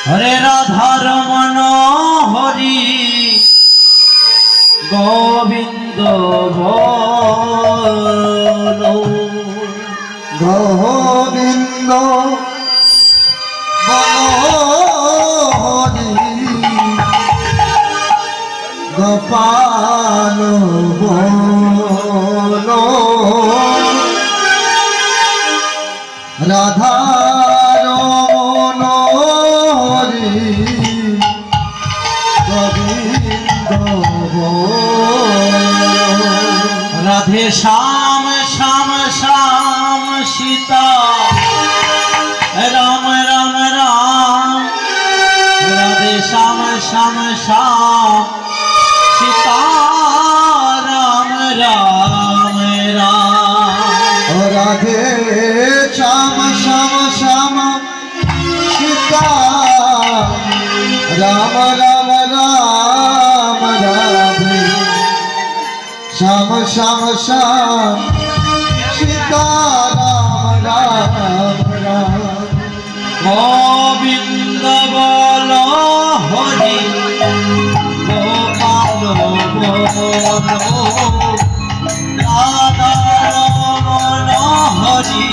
হরে রাধা রমণ হরি গোবিন্দ বলো গোবিন্দ হরি গোপাল বলো রাধা রমণ হরি গোবিন্দ বলো রাধে শ্যাম শ্যাম শ্যাম সীতা রাম রাম রাম রাধে শ্যাম শ্যাম শ্যাম সীতা রাম রাম রাম রাধে শ্যাম শ্যাম শ্যাম সীতা রাম রাম রাম রাধে শ্যাম শ্যাম শ্যাম সীতা রাম রাম রাম গোবিন্দ বল হরি গোপাল বল রাধা রমণ হরি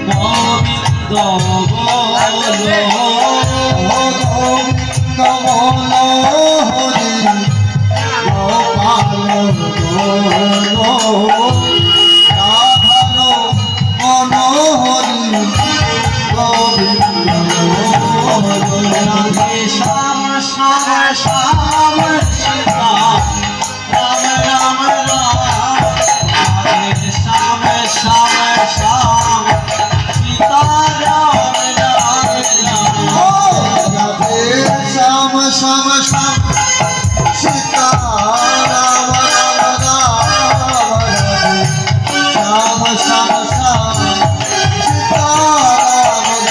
গোবিন্দ বল গোবিন্দ বল হরি গোপাল বল রাধার মন হরি গোবিন্দ রাধে শ্যাম শ্যাম শ্যাম সীতা রাম রাম রাম রাধে শ্যাম শ্যাম শ্যাম সীতা রাম রাম রাম রাধে শ্যাম শ্যাম শ্যাম সীতা রাম রাম রাম রাধে শ্যাম শ্যাম শ্যাম সীতা রাম রাম রাম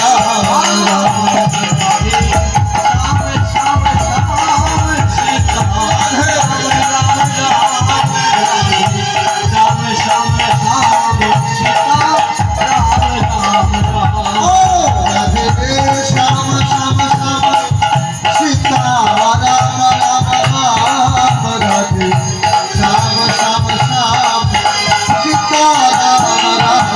রাধে শ্যাম শ্যাম শ্যাম সীতা রাম রাম রাম রাধে শ্যাম শ্যাম শ্যাম সীতা রাম রাম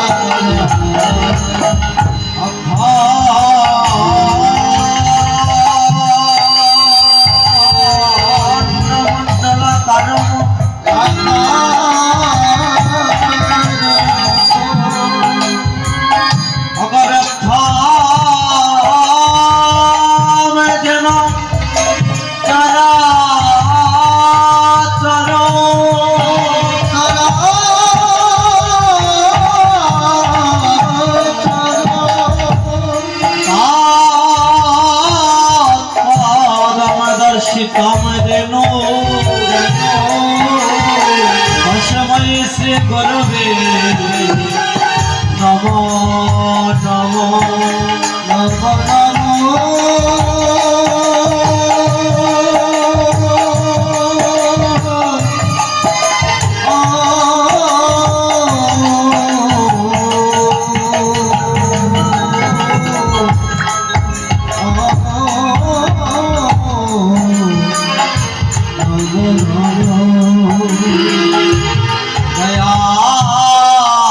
শ্রী গুরবে নমো নমো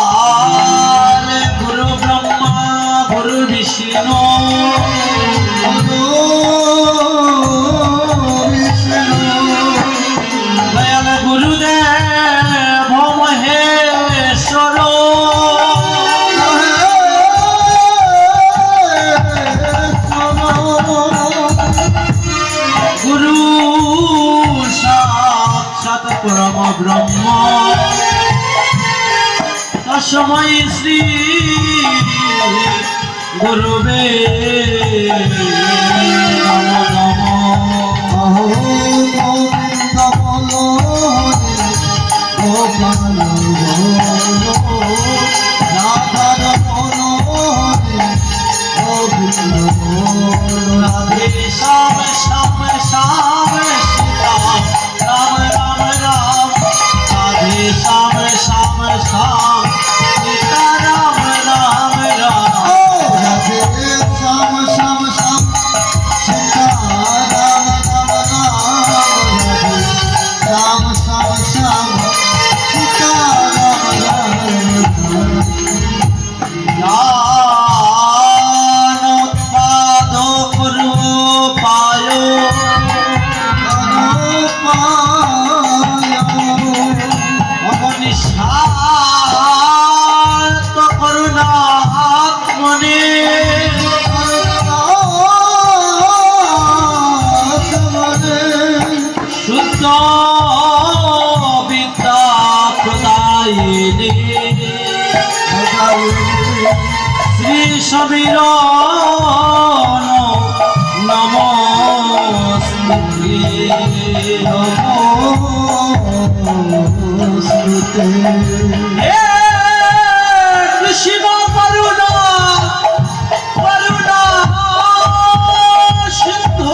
দয়াল গুরু ব্রহ্মা গুরু বিষ্ণু দয়াল গুরুদেব মহেশ্বর গুরু সাক্ষাৎ পরম ব্রহ্ম তস্मै শ্রী গুরুবে নমো নমো গোবিন্দ বল হরি গোপাল বল রাধার মন হরি গোবিন্দ বল রাধে শ্যাম শ্যাম শ্যাম সীতা রাম রাম রাম রাধে শ্যাম শ্যাম শ্যাম সীতা রাম রাম রাম রাধে শ্যাম শ্যাম শ্যাম সমীরণ নমস্তুতে নমস্তুতে হে কৃষ্ণ করুণা করুণা সিন্ধু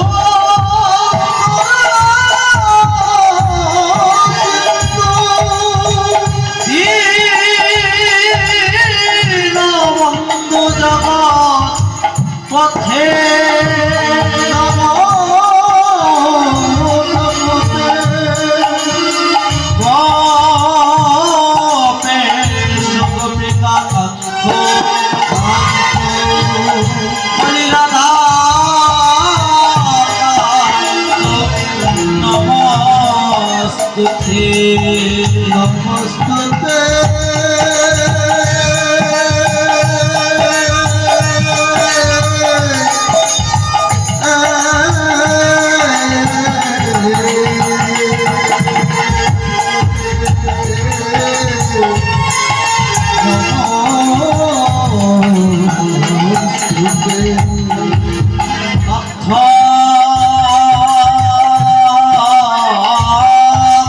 দীনবন্ধু জগৎ পথে নমস্তুতে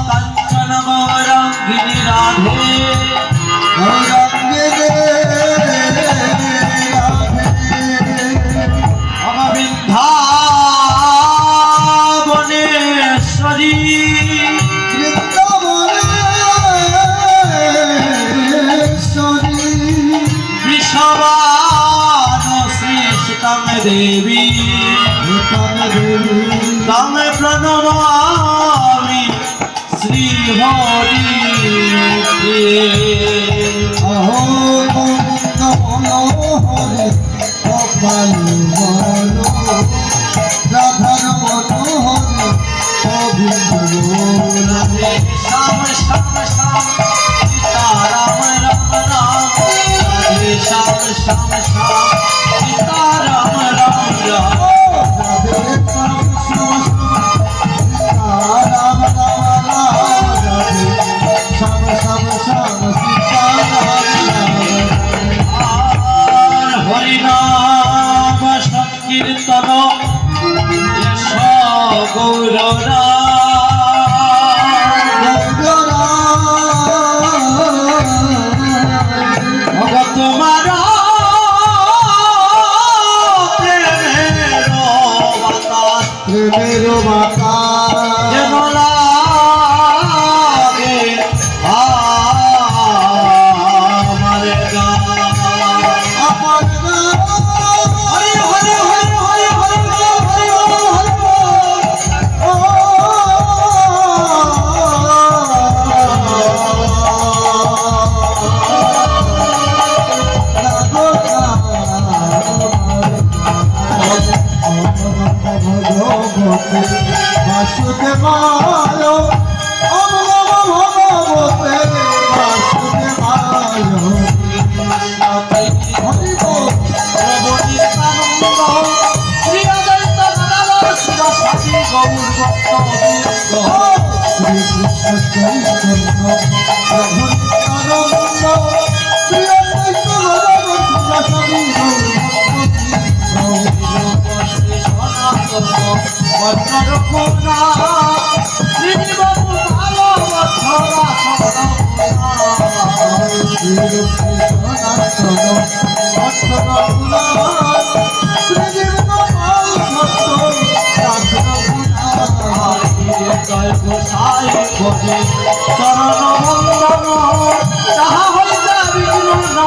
কাঞ্চন গৌরাঙ্গিনী রাধে বৃন্দাবনেশ্বরী বৃষভান শ্রী সীতাম দেবী তম প্রণমামি শ্রী হরি রাধার মনোহরি রাধে শ্যাম শ্যাম শ্যাম সীতারাম রাম রাম রাধে শ্যাম শ্যাম শ্যাম সীতারাম রাম রাম আর হরিনাম সংকীর্তন যশ গৌররা তোমার প্রেমের বাতাস প্রেমের বাতাস যেন লাগে আমার গান। আমার হরি হরি হরি হরি হরি হরি হরি হরি বাসুদেবায় ভগবতে বাসুদেবায় হরি বল প্রভু নিত্যানন্দ শ্রী অদ্বৈত গদাধর শিরসাচী গৌর ভক্ত শ্রী কৃষ্ণ চৈতন্য প্রভু নিত্যানন্দ শ্রী অদ্বৈত গদাধর শিরসাচী গৌর শ্রী সনাতন বজ্ররঘুনা শ্রী বাবু ভাগবতরা জয় গোসাই ভজে চরণ বন্দন তাহা হইতে বিঘ্ন না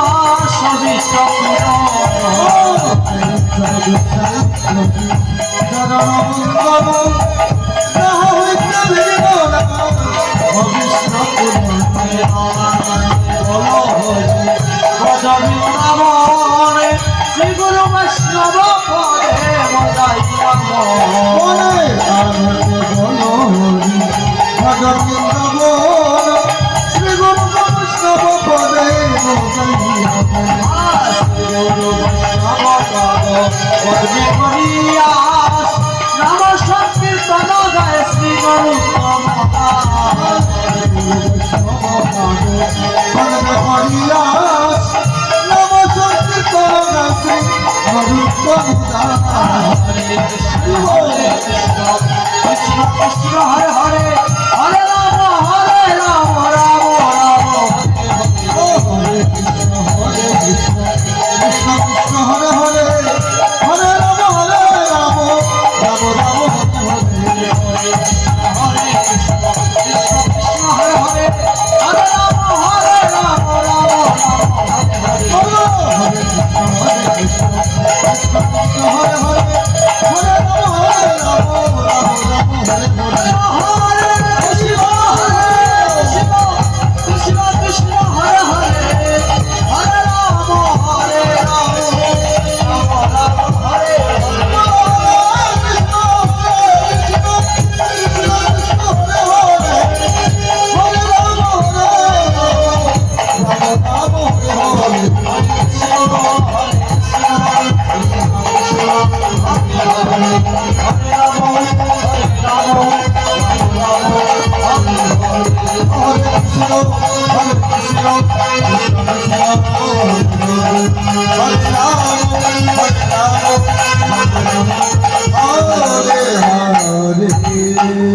সবিষ্ট বৃন্দাবনে শ্রী গুরু বৈষ্ণব পদে বদাইয়া শ্রী গুরু বৈষ্ণব পদে গুরু বৈষ্ণব পদ পদ্মে করিয়াস নাম সংকীর্তন গায় শ্রী গুরু নম সংকীর্তন কৃষ্ণ কৃষ্ণ হরে হরে হরে রাম রাম কৃষ্ণ হরে হরে হরে রাম রাম রাম হরে হরে হরে কৃষ্ণ কৃষ্ণ কৃষ্ণ হরে হরে হরে রাম রাম Hare Hare